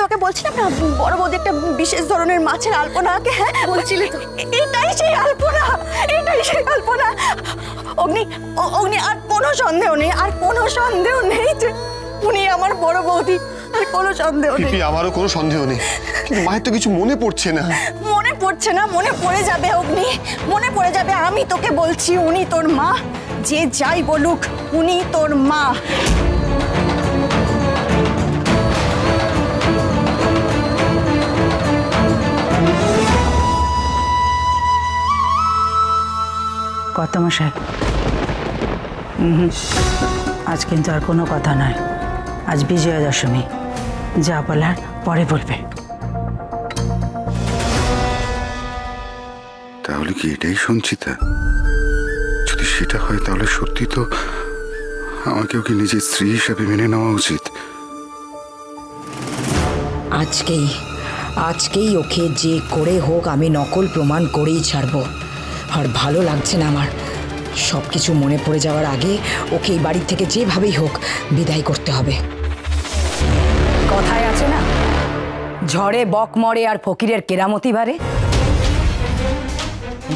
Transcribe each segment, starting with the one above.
তোকে বলছিলাম না বড় বৌদি একটা বিশেষ ধরনের মাছের আলপনাকে, হ্যাঁ বলছিলি তো, এটাই সেই আলপনা, এটাই সেই আলপনা। অগ্নি অগ্নি আর কোনো সন্দেহ নেই, আর কোনো সন্দেহ নেই যে উনি আমার বড় বৌদি, আর কোনো সন্দেহ নেই। আমারও কোনো সন্দেহ নেই, কিন্তু মায়ের তো কিছু মনে পড়ছে না। মনে পড়ছে না? মনে পড়ে যাবে অগ্নি, মনে পড়ে যাবে। আমি তোকে বলছি উনি তোর মা, যে যাই বলুক উনি তোর মা। কত মশাই, আজ কিন্তু আর কোনো কথা নয়, আজ বিজয়া দশমী, যা বলার পরে বলবে। তাহলে কি এটাই সঞ্চিতা? যদি সেটা হয় তাহলে সত্যি তো আমাকেও কি নিজের স্ত্রী হিসাবে মেনে নেওয়া উচিত। আজকেই ওকে যে করে হোক আমি নকল প্রমাণ করেই ছাড়বো। আর ভালো লাগছে না আমার, সব কিছু মনে পড়ে যাওয়ার আগে ওকে এই বাড়ি থেকে যেভাবেই হোক বিদায় করতে হবে। কথায় আছে না, ঝড়ে বক মরে আর ফকিরের কেরামতি বাড়ে।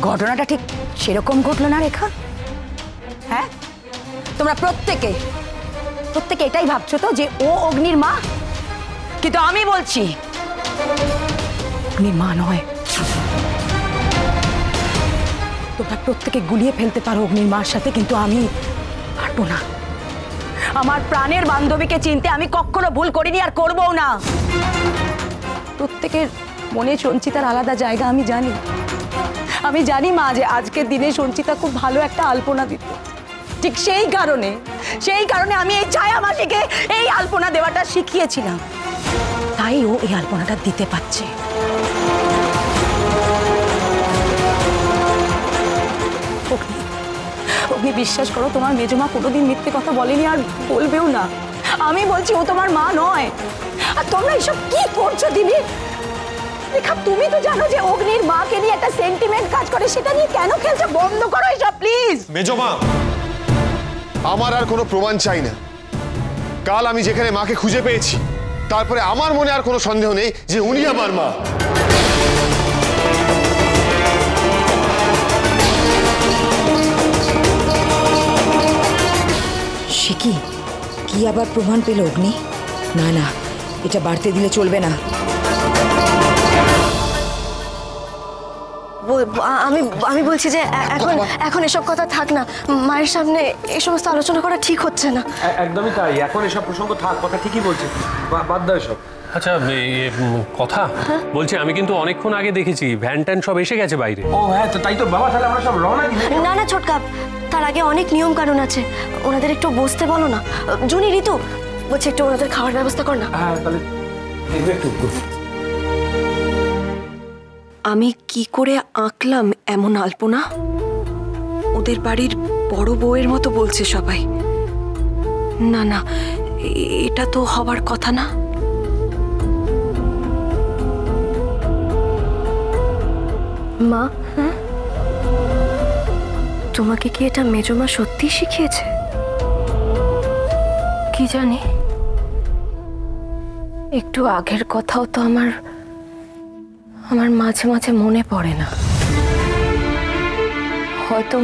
ঘটনাটা ঠিক সেরকম ঘটলো না রেখা? হ্যাঁ, তোমরা প্রত্যেকে এটাই ভাবছো তো যে ও অগ্নির মা, কিন্তু আমি বলছি অগ্নির মা নয়। তোমরা প্রত্যেকে গুলিয়ে ফেলতে পারো অগ্নির মার সাথে, কিন্তু আমি পারবো না। আমার প্রাণের বান্ধবীকে চিনতে আমি কখনো ভুল করিনি আর করবও না। প্রত্যেকের মনে সঞ্চিতার আলাদা জায়গা আমি জানি মা যে আজকের দিনে সঞ্চিতা খুব ভালো একটা আলপনা দিত। ঠিক সেই কারণে আমি এই ছায়া মাসিকে এই আলপনা দেওয়াটা শিখিয়েছিলাম, তাই ও এই আলপনাটা দিতে পারছে। অগ্নি, বিশ্বাস করো, তোমার মেজমা কোনোদিন মিথ্যে কথা বলেনি আর বলবেও না। আমি বলছি ও তোমার মা নয়। আর তোমরা এসব কি করছো দিদি? রেখা, তুমি তো জানো যে অগ্নির মাকে নিয়ে একটা সেন্টিমেন্ট কাজ করে, সেটা নিয়ে কেন খেলছো? বন্ধ করো এসব প্লিজ। মেজমা, আমার আর কোনো প্রমাণ চাই না। কাল আমি যেখানে মাকে খুঁজে পেয়েছি, তারপরে আমার মনে আর কোনো সন্দেহ নেই যে উনি আমার মা। সে কি আবার প্রমাণ পেল অগ্নি? না, এটা বাড়তে দিলে চলবে না। আমি বলছি যে এখন এসব কথা থাক না, মায়ের সামনে এই সমস্ত আলোচনা করা ঠিক হচ্ছে না। একদমই তাই, এখন এসব প্রসঙ্গ থাক, কথা ঠিকই বলছে, বাদ দাও এসব। আচ্ছা, কথা বলছি, আমি কিন্তু অনেকক্ষণ আগে দেখেছি ভ্যান ট্যান সব এসে গেছে বাইরে। ও হ্যাঁ, তো তাই তো বাবা, তাহলে আমরা সব রওনা দিই। না ছোটকা, তার আগে অনেক নিয়ম কানুন আছে, ওনাদের একটু বসতে বলো না। জুনি, ঋতু বলছে একটু ওনাদের খাওয়ার ব্যবস্থা কর না। হ্যাঁ, তাহলে একটু। আমি কি করে আঁকলাম এমন আলপনা? ওদের বাড়ির বড় বউয়ের মতো বলছে সবাই। না, এটা তো হবার কথা না। মা, তোমাকে কি এটা মেজমা সত্যি শিখিয়েছে? কি জানি, একটু আগের কথাও তো আমার মাঝে মাঝে মনে পড়ে না। হয়তো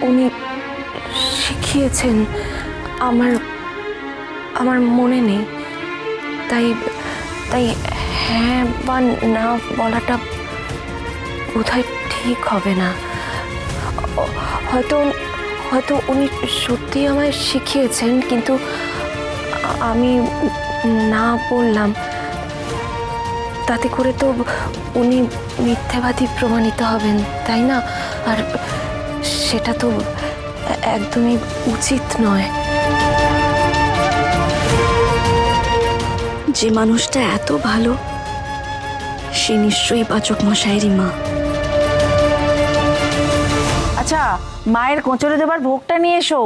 উনি শিখিয়েছেন, আমার মনে নেই। তাই হ্যাঁ বা না বলাটা বোধহয় ঠিক হবে না। হয়তো উনি সত্যি আমায় শিখিয়েছেন, কিন্তু আমি না বললাম, তাতে করে তো উনি মিথ্যাবাদী প্রমাণিত হবেন, তাই না? আর সেটা তো একদমই উচিত নয়। যে মানুষটা এত ভালো, সে নিশ্চয়ই পাচক মশাইয়েরই মা। আচ্ছা, মায়ের কোঁচড়ে দেবার ভোগটা নিয়ে এসো।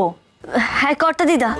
হ্যাঁ কর্তা দিদা।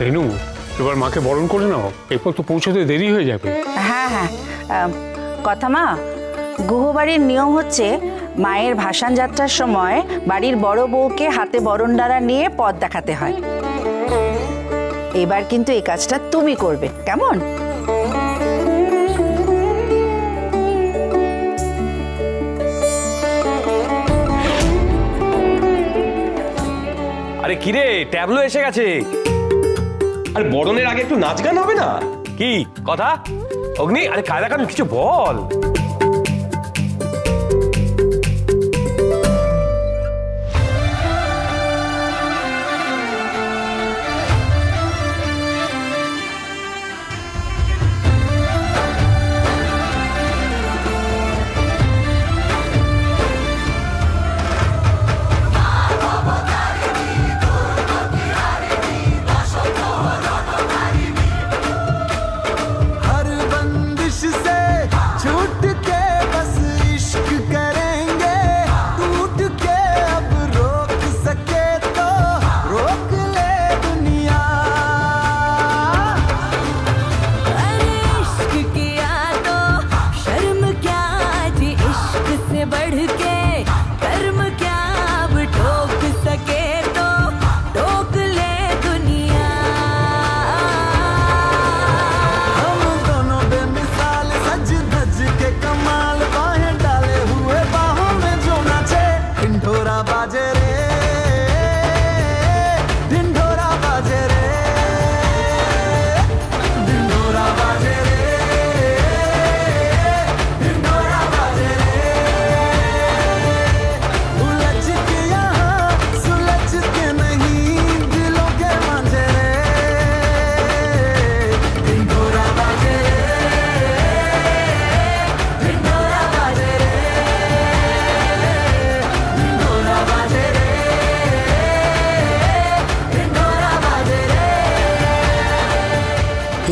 রেনু, এবার মাকে বরণ করে নাও, এরপর তো পৌঁছতে দেরি হয়ে যাবে। হ্যাঁ হ্যাঁ, কথা মা, গুহবাড়ির নিয়ম হচ্ছে মায়ের ভাসান যাত্রার সময় বাড়ির বড় বউকে হাতে বরণডালা নিয়ে পথ দেখাতে হয়। এবার কিন্তু এই কাজটা তুমি করবে, কেমন? আরে কিরে, ট্যাবলো এসে গেছে। আরে বরণের আগে একটু নাচ গান হবে না? কি কথা অগ্নি? আরে কায়দা কানুন কিছু বল।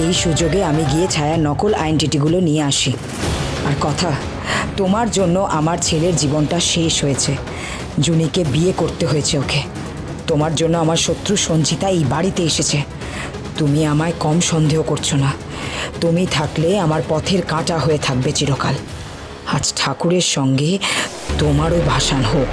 এই সুযোগে আমি গিয়ে ছায়ার নকল আইডেন্টিটিগুলো নিয়ে আসি। আর কথা, তোমার জন্য আমার ছেলের জীবনটা শেষ হয়েছে। জুনিকে বিয়ে করতে হয়েছে ওকে। তোমার জন্য আমার শত্রু সঞ্চিতা এই বাড়িতে এসেছে। তুমি আমায় কম সন্দেহ করছো না। তুমি থাকলে আমার পথের কাঁটা হয়ে থাকবে চিরকাল। আজ ঠাকুরের সঙ্গে তোমারও ভাসান হোক।